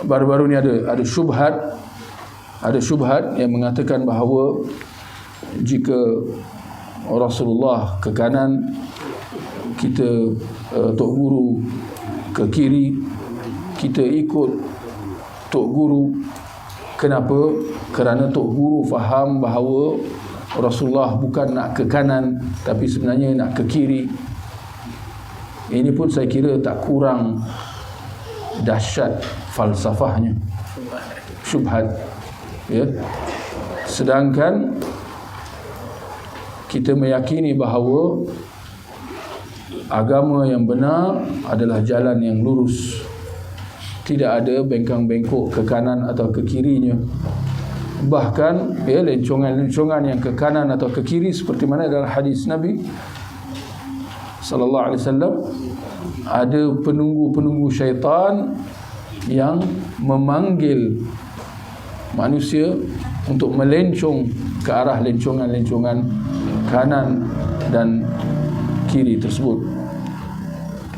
baru-baru ni ada syubhat yang mengatakan bahawa jika Rasulullah ke kanan, kita Tok Guru ke kiri, kita ikut Tok Guru. Kenapa? Kerana Tok Guru faham bahawa Rasulullah bukan nak ke kanan, tapi sebenarnya nak ke kiri. Ini pun saya kira tak kurang dahsyat falsafahnya, syubhat, ya. Sedangkan kita meyakini bahawa agama yang benar adalah jalan yang lurus, tidak ada bengkang-bengkok ke kanan atau ke kirinya. Bahkan ya, lencongan-lencongan yang ke kanan atau ke kiri, seperti mana dalam hadis Nabi sallallahu alaihi wasallam, ada penunggu-penunggu syaitan yang memanggil manusia untuk melencong ke arah lencongan-lencongan kanan dan kiri tersebut.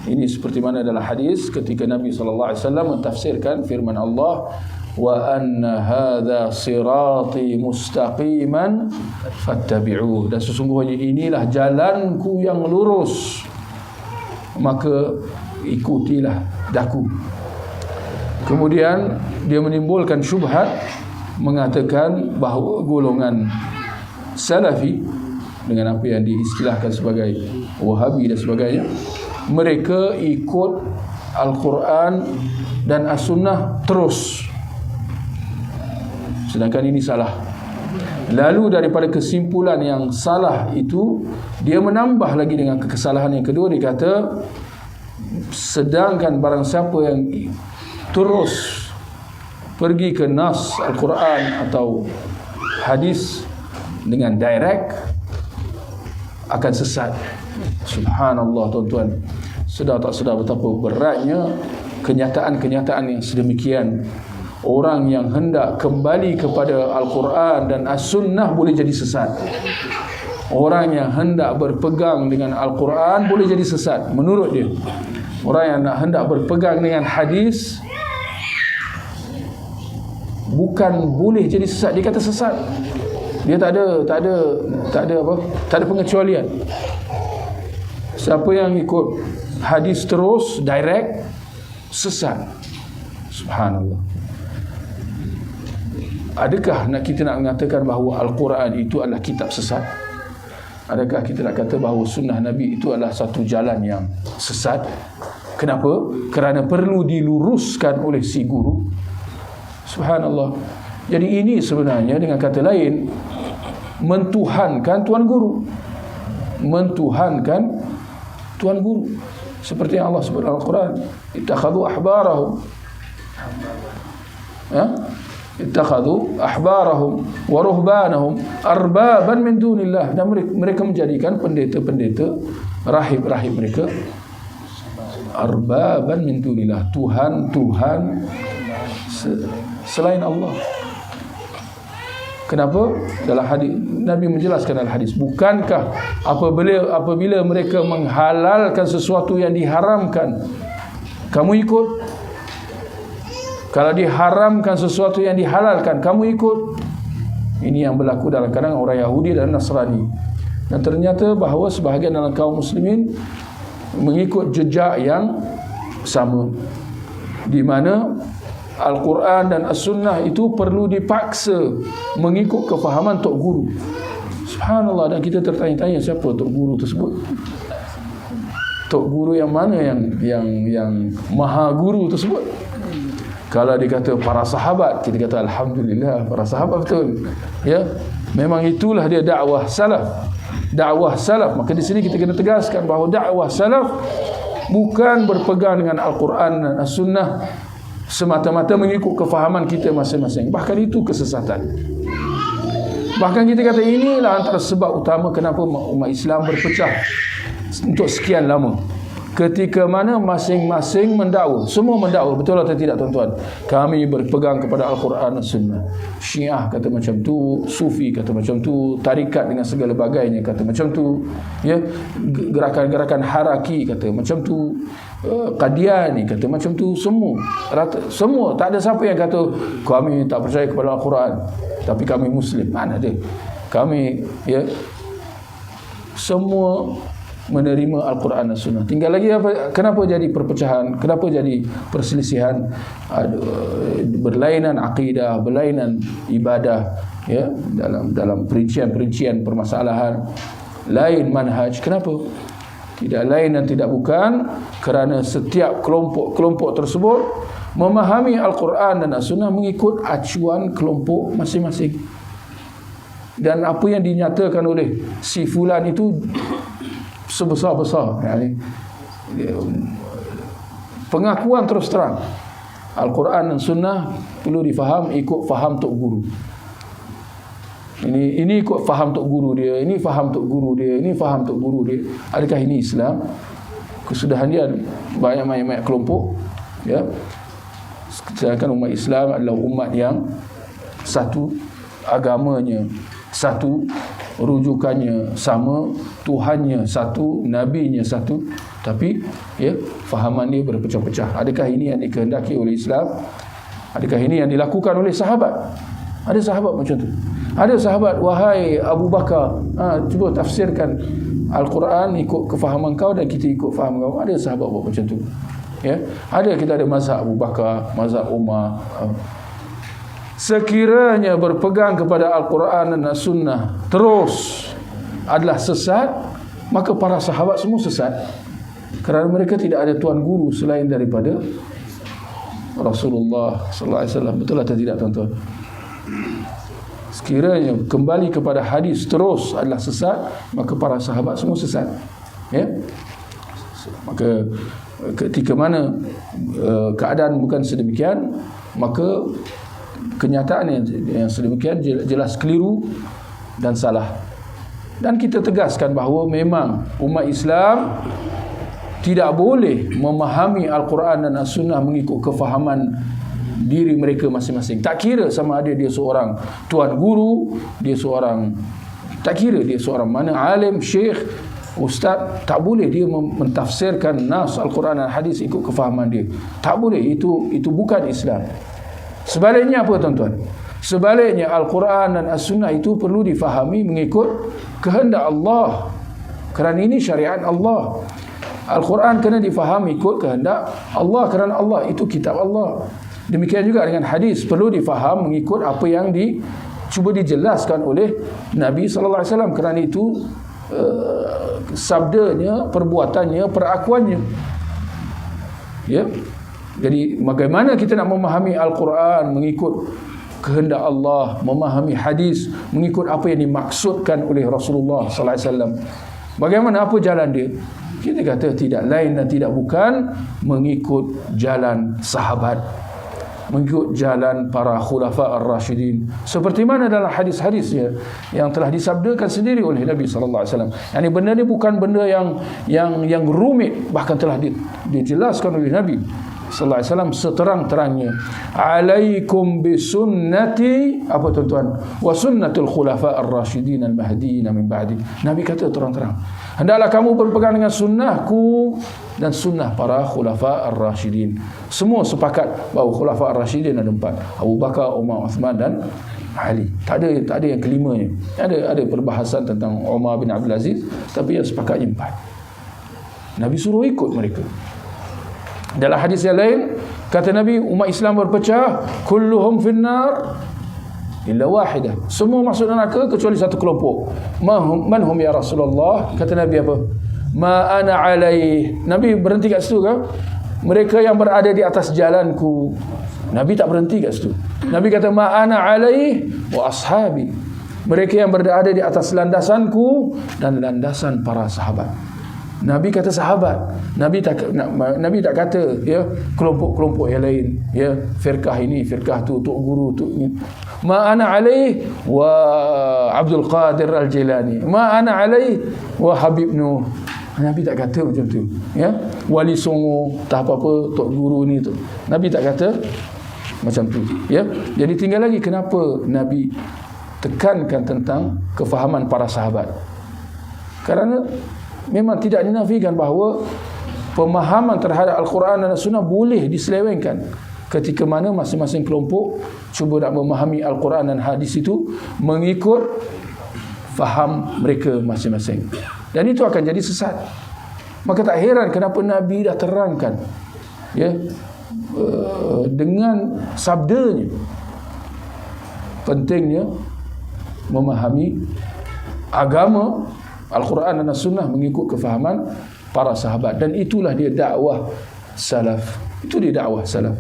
Ini seperti mana dalam hadis ketika Nabi sallallahu alaihi wasallam mentafsirkan firman Allah, wa anna hadza sirati mustaqiman fattabi'uh, dan sesungguhnya inilah jalanku yang lurus, maka ikutilah daku. Kemudian dia menimbulkan syubhat mengatakan bahawa golongan Salafi, dengan apa yang diistilahkan sebagai Wahabi dan sebagainya, mereka ikut Al-Quran dan As-Sunnah terus, sedangkan ini salah. Lalu daripada kesimpulan yang salah itu, dia menambah lagi dengan kesalahan yang kedua. Dia kata, sedangkan barang siapa yang terus pergi ke nas Al-Quran atau hadis dengan direct, akan sesat. Subhanallah tuan-tuan, sedar tak sedar betapa beratnya kenyataan-kenyataan yang sedemikian. Orang yang hendak kembali kepada Al-Quran dan As-Sunnah boleh jadi sesat. Orang yang hendak berpegang dengan Al-Quran boleh jadi sesat menurut dia. Orang yang hendak berpegang dengan hadis bukan boleh jadi sesat, dia kata sesat. Dia tak ada pengecualian. Siapa yang ikut hadis terus direct, sesat. Subhanallah. Adakah kita nak mengatakan bahawa Al-Quran itu adalah kitab sesat? Adakah kita nak kata bahawa sunnah Nabi itu adalah satu jalan yang sesat? Kenapa? Kerana perlu diluruskan oleh si guru. Subhanallah. Jadi ini sebenarnya dengan kata lain mentuhankan tuan guru. Mentuhankan tuan guru. Seperti yang Allah sebut dalam Al-Quran, ittakhadhu ahbarahum. Ittakhadhu ahbarahum wa ruhbanahum arbaban min dunillah. Dan mereka menjadikan pendeta-pendeta, rahib-rahib mereka arbaban min dunillah, Tuhan selain Allah. Kenapa? Dalam hadis Nabi menjelaskan dalam hadis, bukankah apabila mereka menghalalkan sesuatu yang diharamkan, kamu ikut? Kalau diharamkan sesuatu yang dihalalkan, kamu ikut? Ini yang berlaku dalam kalangan orang Yahudi dan Nasrani. Dan ternyata bahawa sebahagian dalam kaum muslimin mengikut jejak yang sama, di mana Al-Quran dan As-Sunnah itu perlu dipaksa mengikut kefahaman Tok Guru. Subhanallah. Dan kita tertanya-tanya, siapa Tok Guru tersebut? Tok Guru yang mana yang Maha Guru tersebut? Kalau dikata para sahabat, kita kata Alhamdulillah, para sahabat betul. Ya, memang itulah dia dakwah salaf. Dakwah salaf. Maka di sini kita kena tegaskan bahawa dakwah salaf bukan berpegang dengan Al-Quran dan As-Sunnah semata-mata mengikut kefahaman kita masing-masing. Bahkan itu kesesatan. Bahkan kita kata inilah antara sebab utama kenapa umat Islam berpecah untuk sekian lama. ketika mana masing-masing mendakwa, semua mendakwa, betul atau tidak tuan-tuan? Kami berpegang kepada Al-Quran dan Sunnah. Syiah kata macam tu, Sufi kata macam tu, tarikat dengan segala bagainya kata macam tu, ya, gerakan-gerakan haraki kata macam tu, Qadiani kata macam tu, semua tak ada siapa yang kata kami tak percaya kepada Al-Quran tapi kami Muslim. Mana ada? Kami, ya, semua menerima Al-Quran dan Sunnah. Tinggal lagi apa? Kenapa jadi perpecahan? Kenapa jadi perselisihan? Berlainan akidah, berlainan ibadah, ya, dalam perincian-perincian permasalahan, lain manhaj. Kenapa? Tidak lain dan tidak bukan kerana setiap kelompok-kelompok tersebut memahami Al-Quran dan As-Sunnah mengikut acuan kelompok masing-masing. Dan apa yang dinyatakan oleh si fulan itu sebesar-besar, pengakuan terus terang Al-Quran dan Sunnah perlu difaham ikut faham tok guru. Ini ikut faham tok guru dia, ini faham tok guru dia, ini faham tok guru dia. Adakah ini Islam? Kesudahan dia banyak kelompok, ya. Sedangkan umat Islam adalah umat yang satu, agamanya satu, rujukannya sama, Tuhannya satu, nabinya satu, tapi, ya, fahaman dia berpecah-pecah. Adakah ini yang dikehendaki oleh Islam? Adakah ini yang dilakukan oleh sahabat? Ada sahabat macam tu. Ada sahabat, wahai Abu Bakar, cuba tafsirkan Al-Quran ikut kefahaman kau dan kita ikut faham kau. Ada sahabat buat macam tu, ya. Kita ada mazhab Abu Bakar, mazhab Umar. Sekiranya berpegang kepada Al-Quran dan As-Sunnah terus adalah sesat, maka para sahabat semua sesat, kerana mereka tidak ada tuan guru selain daripada Rasulullah sallallahu alaihi wasallam. Betul atau tidak tuan-tuan? Sekiranya kembali kepada hadis terus adalah sesat, maka para sahabat semua sesat, ya. Maka ketika mana keadaan bukan sedemikian, maka kenyataan yang sedemikian jelas keliru dan salah. Dan kita tegaskan bahawa memang umat Islam tidak boleh memahami Al-Quran dan As-Sunnah mengikut kefahaman diri mereka masing-masing. Tak kira sama ada dia seorang tuan guru, dia seorang, tak kira dia seorang mana, alim, syekh, ustaz, tak boleh dia mentafsirkan nas Al-Quran dan hadis ikut kefahaman dia. Tak boleh, itu bukan Islam. Sebaliknya apa tuan-tuan? Sebaliknya Al-Quran dan As-Sunnah itu perlu difahami mengikut kehendak Allah, kerana ini syariat Allah. Al-Quran kena difahami ikut kehendak Allah, kerana Allah itu kitab Allah. Demikian juga dengan hadis, perlu difaham mengikut apa yang cuba dijelaskan oleh Nabi sallallahu alaihi wasallam, kerana itu sabdanya, perbuatannya, perakuannya, ya. Jadi bagaimana kita nak memahami Al-Quran mengikut kehendak Allah, memahami hadis mengikut apa yang dimaksudkan oleh Rasulullah sallallahu alaihi wasallam? Bagaimana, apa jalan dia? Kita kata tidak lain dan tidak bukan mengikut jalan sahabat, mengikut jalan para khulafa ar-rasyidin, seperti mana dalam hadis-hadisnya yang telah disabdakan sendiri oleh Nabi sallallahu alaihi wasallam. Yani benda ni bukan benda yang rumit, bahkan telah dijelaskan oleh Nabi sallallahu alaihi wasallam seterang-terangnya. Alaikum bisunnati, apa tuan-tuan, wa sunnatul khulafa ar-rasyidin al-mahdiyyin min ba'di. Nabi kata terang-terang, hendaklah kamu berpegang dengan sunnahku dan sunnah para khulafa ar-rasyidin. Semua sepakat bahawa khulafa ar-rasyidin ada 4, Abu Bakar, Umar, Uthman dan Ali. Tak ada yang kelimanya. Ada perbahasan tentang Umar bin Abdul Aziz, tapi yang sepakatnya 4. Nabi suruh ikut mereka. Dalam hadis yang lain kata Nabi, umat Islam berpecah, kulluhum finnar illa wahidah, semua masuk neraka kecuali satu kelompok. Man hum ya Rasulullah? Kata Nabi apa? Ma ana alaih. Nabi berhenti kat situ kan? Mereka yang berada di atas jalanku. Nabi tak berhenti kat situ. Nabi kata ma ana alaih wa ashabi. Mereka yang berada di atas landasanku dan landasan para sahabat. Nabi kata sahabat. Nabi tak kata, ya, kelompok-kelompok yang lain, ya, firqah ini, firqah tu, tok guru tu. Ma ana alaih wa Abdul Qadir Al-Jilani, ma ana alaih wa Habib Nuh. Nabi tak kata macam tu. Ya, wali songo, tak apa-apa, tok guru ni tu. Nabi tak kata macam tu. Ya, jadi tinggal lagi kenapa Nabi tekankan tentang kefahaman para sahabat. Kerana memang tidak dinafikan bahawa pemahaman terhadap Al-Quran dan Sunnah boleh diselewengkan ketika mana masing-masing kelompok cuba nak memahami Al-Quran dan hadis itu mengikut faham mereka masing-masing. Dan itu akan jadi sesat. Maka tak heran kenapa Nabi dah terangkan, ya, dengan sabdanya, pentingnya memahami agama Al-Quran dan Sunnah mengikut kefahaman para sahabat. Dan itulah dia dakwah salaf. Itu dia dakwah salaf.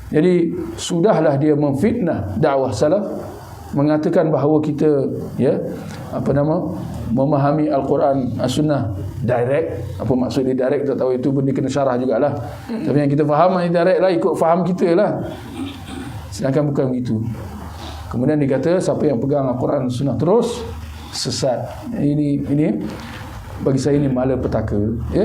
Jadi sudahlah dia memfitnah dakwah salaf, mengatakan bahawa kita, ya, memahami Al-Quran As-Sunnah direct. Apa maksud dia direct tak tahu, itu pun dia kena syarah jugalah. Tapi yang kita faham ni direct lah, ikut faham kita lah. Sedangkan bukan begitu. Kemudian dia kata siapa yang pegang Al-Quran Sunnah terus sesat. Ini bagi saya ini malapetaka, ya.